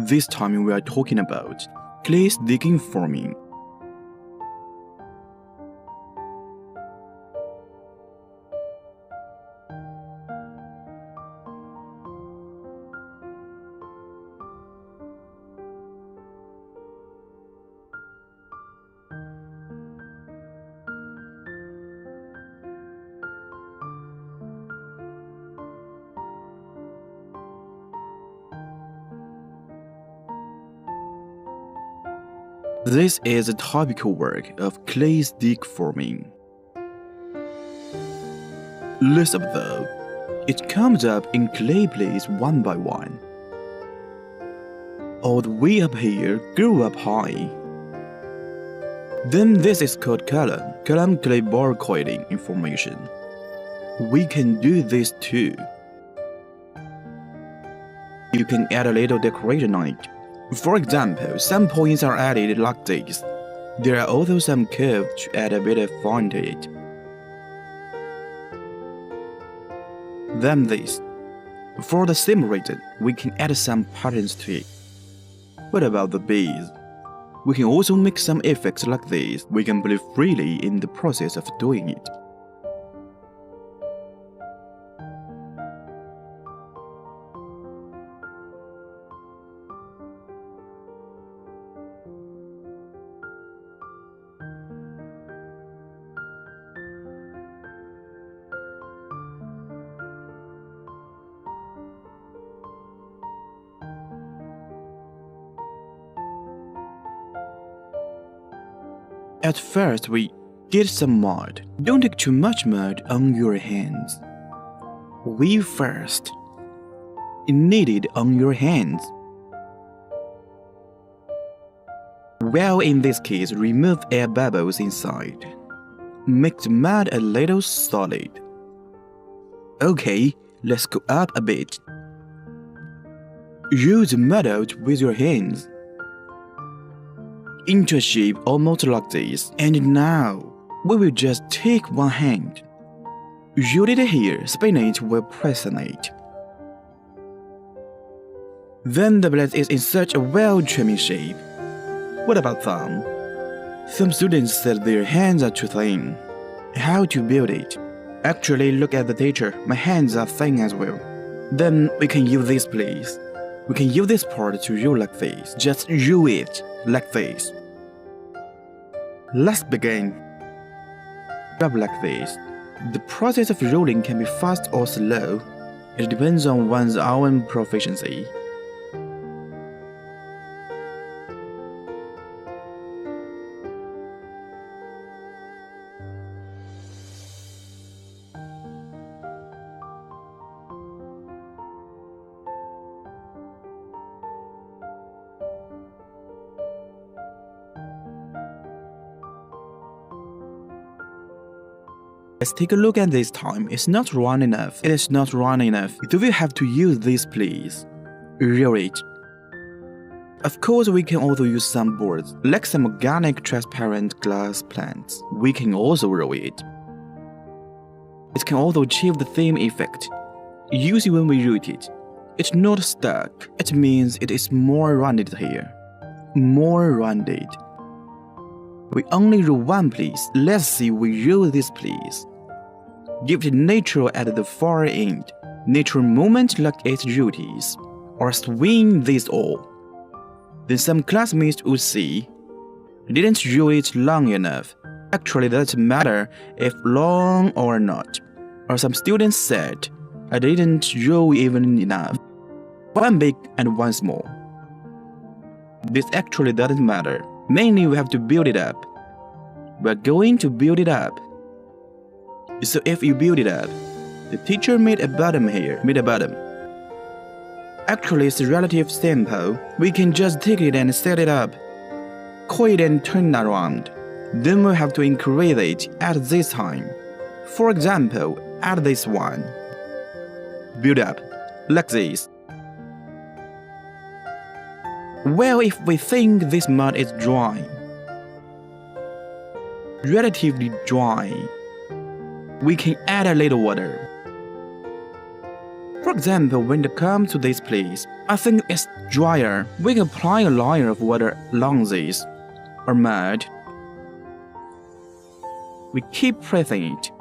This time we are talking about clay digging forming. This is a typical work of clay stick forming. Let's observe. It comes up in clay plates one by one. All the way up here grew up high. Then this is called column clay bar coiling in formation. We can do this too. You can add a little decoration on it. For example, some points are added like this. There are also some curves to add a bit of fun to it. Then this. For the same reason, we can add some patterns to it. What about the bees? We can also make some effects like this. We can play freely in the process of doing it. At first, we get some mud. Don't take too much mud on your hands. We first knead it on your hands. Well, in this case, remove air bubbles inside. Make the mud a little solid. Okay, let's go up a bit. Use the mud out with your hands into a shape almost like this. And now, we will just take one hand. Hold it here, spin it while pressing it. Then the blade is in such a well-trimming shape. What about thumb? Some students said their hands are too thin. How to build it? Actually, look at the teacher. My hands are thin as well. Then we can use this, please. We can use this part to roll like this. Just roll it like this. Let's begin. Rub like this. The process of rolling can be fast or slow. It depends on one's own proficiency. Let's take a look at this time. It's not round enough. It is not round enough. Do we have to use this, please? Roll it. Of course, we can also use some boards, like some organic transparent glass plants. We can also roll it. It can also achieve the same effect. Usually when we roll it, it's not stuck. It means it is more rounded here. More rounded. We only roll one, please. Let's see we roll this, please. Give it natural at the far end. Natural movement like its duties. Or swing this all. Then some classmates would say, didn't roll it long enough. Actually, that doesn't matter if long or not. Or some students said, I didn't roll even enough. One big and one small. This actually doesn't matter. Mainly we have to build it up. We're going to build it up. So if you build it up, the teacher made a bottom here, made a bottom. Actually, it's relatively simple. We can just take it and set it up. Coil it and turn it around. Then we'll have to increase it at this time. For example, at this one. Build up, like this. Well, if we think this mud is dry, relatively dry, we can add a little water. For example, when it comes to this place, I think it's drier. We can apply a layer of water along this, or mud. We keep pressing it.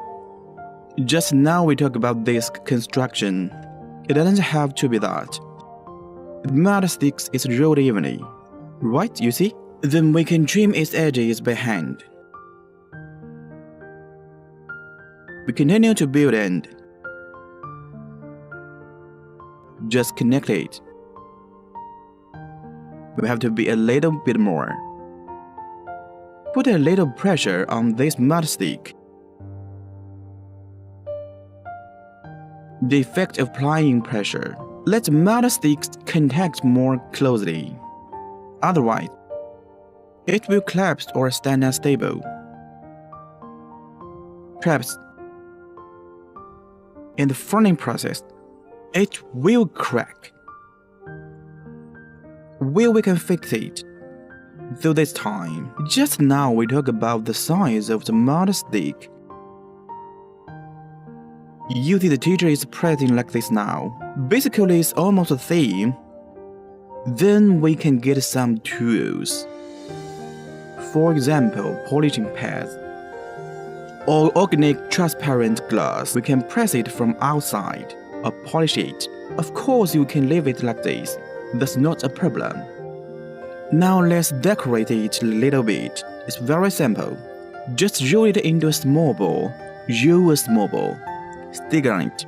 Just now we talk about this construction. It doesn't have to be that. The mud sticks is rolled evenly, right, you see? Then we can trim its edges by hand. We continue to build and just connect it. We have to be a little bit more. Put a little pressure on this mud stick. The effect of applying pressure. Let the mud sticks contact more closely. Otherwise, it will collapse or stand unstable. Perhaps, in the forming process, it will crack. Well, we can fix it. Through this time, just now we talk about the size of the mud stick. You see the teacher is pressing like this now. Basically, it's almost a theme. Then we can get some tools. For example, polishing pads or organic transparent glass. We can press it from outside or polish it. Of course, you can leave it like this. That's not a problem. Now let's decorate it a little bit. It's very simple. Just roll it into a small ball. Roll a small ball. Stick on it.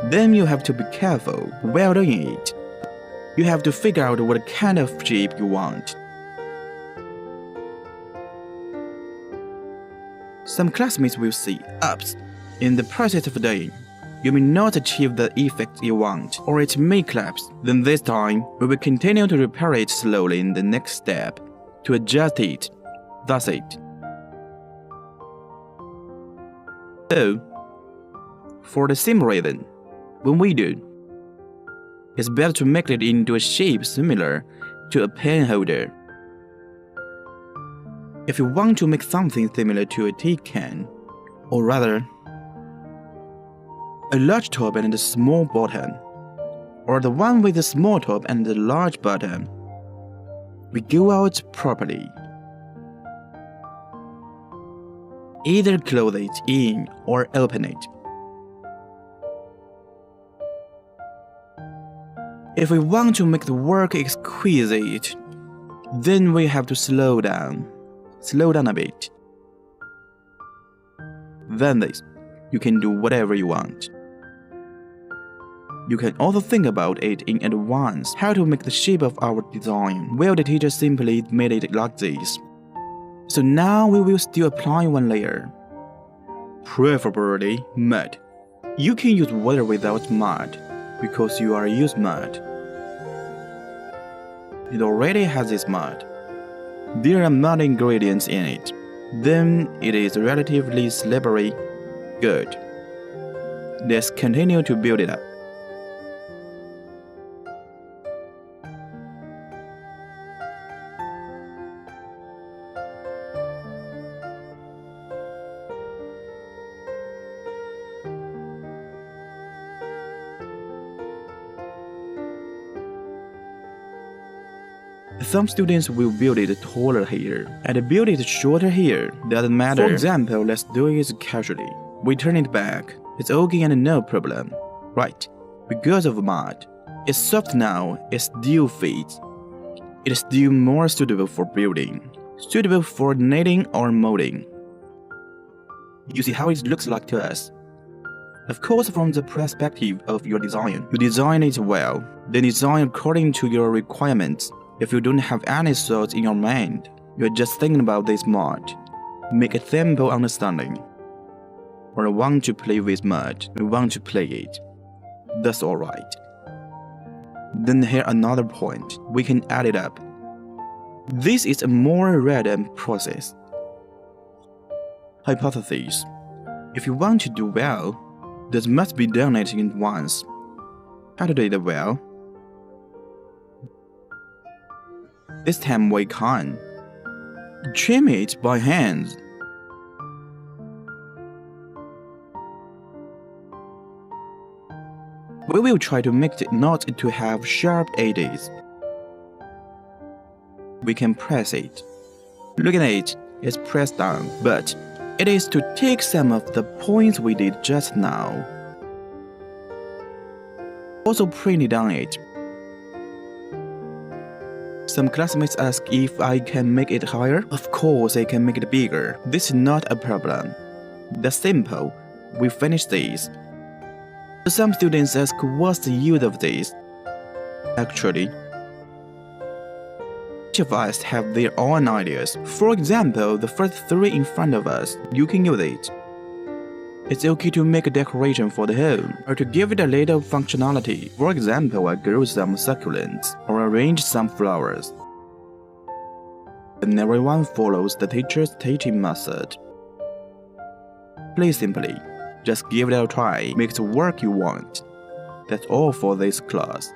Then you have to be careful while doing it. You have to figure out what kind of shape you want. Some classmates will see ups. In the process of doing, you may not achieve the effect you want, or it may collapse. Then this time, we will continue to repair it slowly in the next step to adjust it. That's it. So, for the same reason, when we do, it's better to make it into a shape similar to a pen holder. If you want to make something similar to a tea can, or rather, a large top and a small bottom, or the one with a small top and a large bottom, we go out properly. Either close it in or open it. If we want to make the work exquisite, then we have to slow down a bit. Then this, you can do whatever you want. You can also think about it in advance, how to make the shape of our design. Well, the teacher simply made it like this. So now we will still apply one layer. Preferably mud. You can use water without mud, because you are using mud. It already has this mud. There are mud ingredients in it. Then it is relatively slippery. Good. Let's continue to build it up. Some students will build it taller here, and build it shorter here. Doesn't matter. For example, let's do it casually. We turn it back. It's okay and no problem. Right, because of mud. It's soft now, it still fits. It is still more suitable for building. Suitable for knitting or molding. You see how it looks like to us. Of course, from the perspective of your design, you design it well, then design according to your requirements. If you don't have any thoughts in your mind, you're just thinking about this mud. Make a simple understanding. Or I want to play with mud, I want to play it. That's alright. Then here another point, we can add it up. This is a more random process. Hypothesis. If you want to do well, this must be done at once. How to do it well? This time we can trim it by hand. We will try to make it not to have sharp edges. We can press it. Look at it, it's pressed down, but it is to take some of the points we did just now. Also print it on it. Some classmates ask if I can make it higher. Of course I can make it bigger. This is not a problem. That's simple. We finish this. Some students ask what's the use of this. Actually, each of us have their own ideas. For example, the first three in front of us, you can use it. It's okay to make a decoration for the home, or to give it a little functionality. For example, I grow some succulents, or arrange some flowers. And everyone follows the teacher's teaching method. Please simply, just give it a try, make the work you want. That's all for this class.